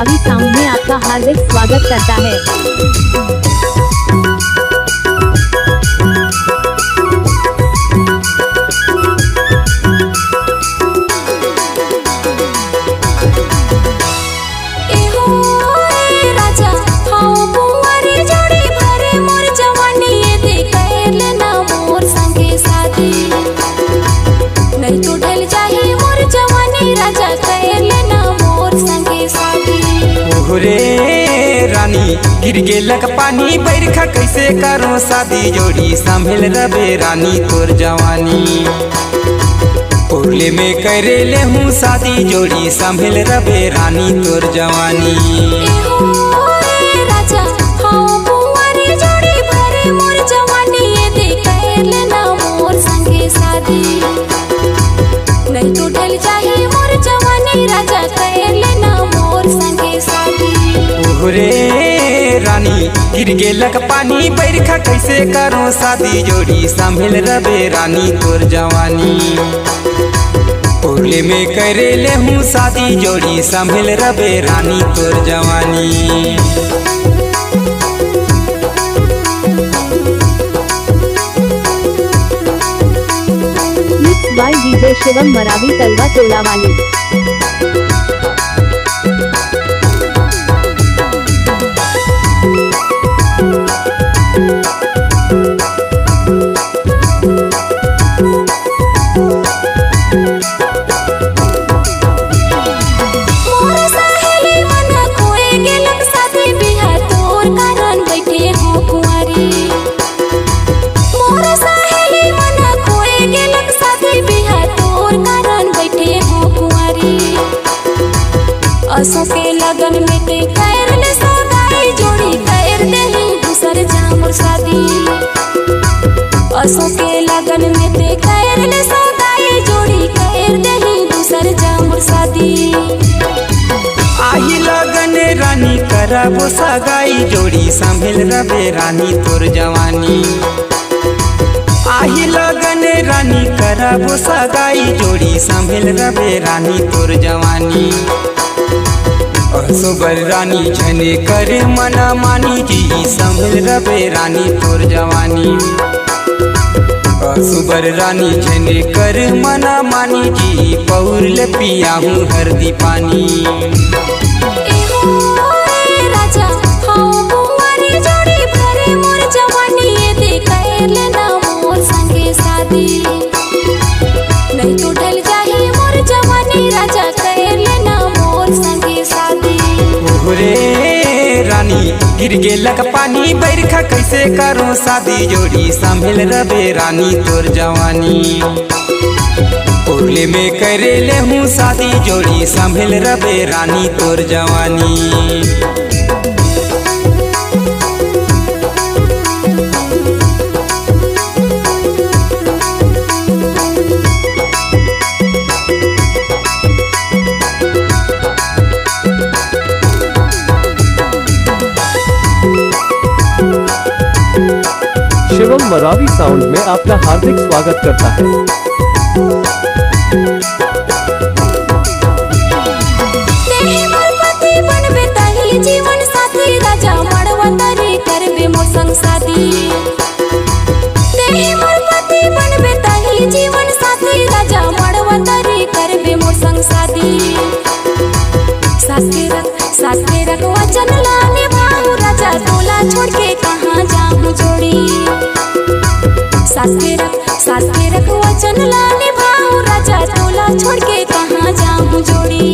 Maravi sound में आपका हार्दिक स्वागत करता है। रे रानी गिर गेलक पानी बरखा कैसे करो शादी जोड़ी संभल रबे रानी तोर जवानी ओरले में करे ले हूँ शादी जोड़ी संभल रबे रानी तोर जवानी। नहीं तो ढल जाही मोर जवानी राजा कैले ना मोर संगे शादी। रे रानी गिर गेलक पानी बरखा कैसे करो शादी जोड़ी संभल रबे रानी तोर जवानी ओरले में करे ले हूँ शादी जोड़ी संभल रबे रानी तोर जवानी। बाय डीजे शिवम मरावी तलवा तोलावाली। असों के लगन में ते कैर ले सगाई जोड़ी कैर दही दूसर जामुर शादी। असों के लगन में ते कैर ले सगाई जोड़ी कैर दही दूसर जामुर शादी। आही लगन रानी करबो सगाई जोड़ी संभल रबे रानी तोर जवानी। आही लगन रानी करबो सगाई जोड़ी संभल रबे रानी तोर जवानी। सुबर रानी छने करे मना मानी जी संभल रबे रानी तोर जवानी। सुबर रानी छने करे मना मानी जी पौर ले पिया हूँ हरदी पानी। राजा हाँ बुआरी जोड़ी भरे मोर जवानी ये दे कैले ना मोर संगे शादी। नहीं तो ढल जाही मोर जवानी राजा कैले ना मोर संगे शादी। रे रानी गिर गेलक पानी बरखा कैसे करो शादी जोड़ी संभल रबे रानी तोर जवानी ओरले में करे ले हूँ शादी जोड़ी संभल रबे रानी तोर जवानी। शिवम मरावी साउंड में आपका हार्दिक स्वागत करता है। जीवन साथी राजा मड़वा तारी करबे मोर संग शादी। तेही मोर पति बनबे ताही जीवन साथी राजा मड़वा तारी करबे मोर संग शादी। सास के रख वचन लाने बाहु राजा टोला छोड़ के कहाँ जाऊँ जोड़ी। सास के रख वचन लाने बाहु राजा टोला छोड़ के कहाँ जाऊँ जोड़ी।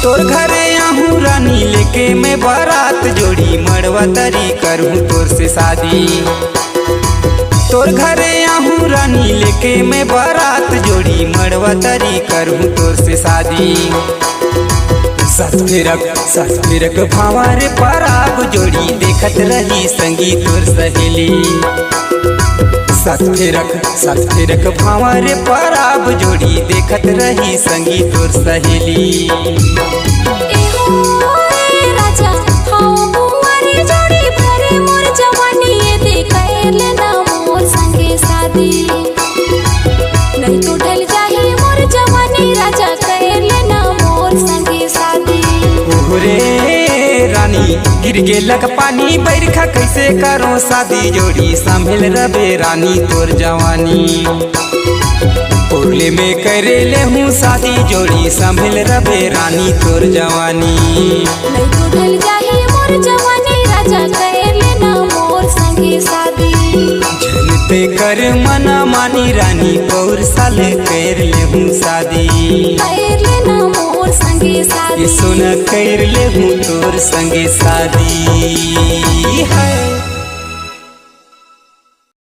तोर घरे आहूँ रानी लेके मैं बारात जोड़ी मड़वा तरी करूँ तोर से शादी। तोर घरे आहूँ रानी लेके मैं बारात जोड़ी मड़वा तरी करूँ तोर से शादी। सास फेरक भावारे पराब जोड़ी देखत रही संगी तोर सहेली। सास फेरक भावारे पराब जोड़ी देखत रही संगी तोर सहेली। राजा हाँ बुआरी जोड़ी भरे मोर जवानी ये दे कैले ना मोर संगे शादी। नहीं तो ढल जाही मोर जवानी राजा कैले ना मोर संगे शादी। गिर गेलक पानी बरखा कैसे करो शादी जोड़ी संभल रबे रानी तोर जवानी उरले में करे ले हूँ शादी जोड़ी संभल रबे रानी तोर जवानी नहीं तो ढल जाही मोर जवानी राजा कर लेना मोर संगे शादी जनते कर मना मानी रानी पौर साल कर ले हूँ शादी कर लेना मोर संगे शादी सुन कर ले हूँ तोर संगे शादी है।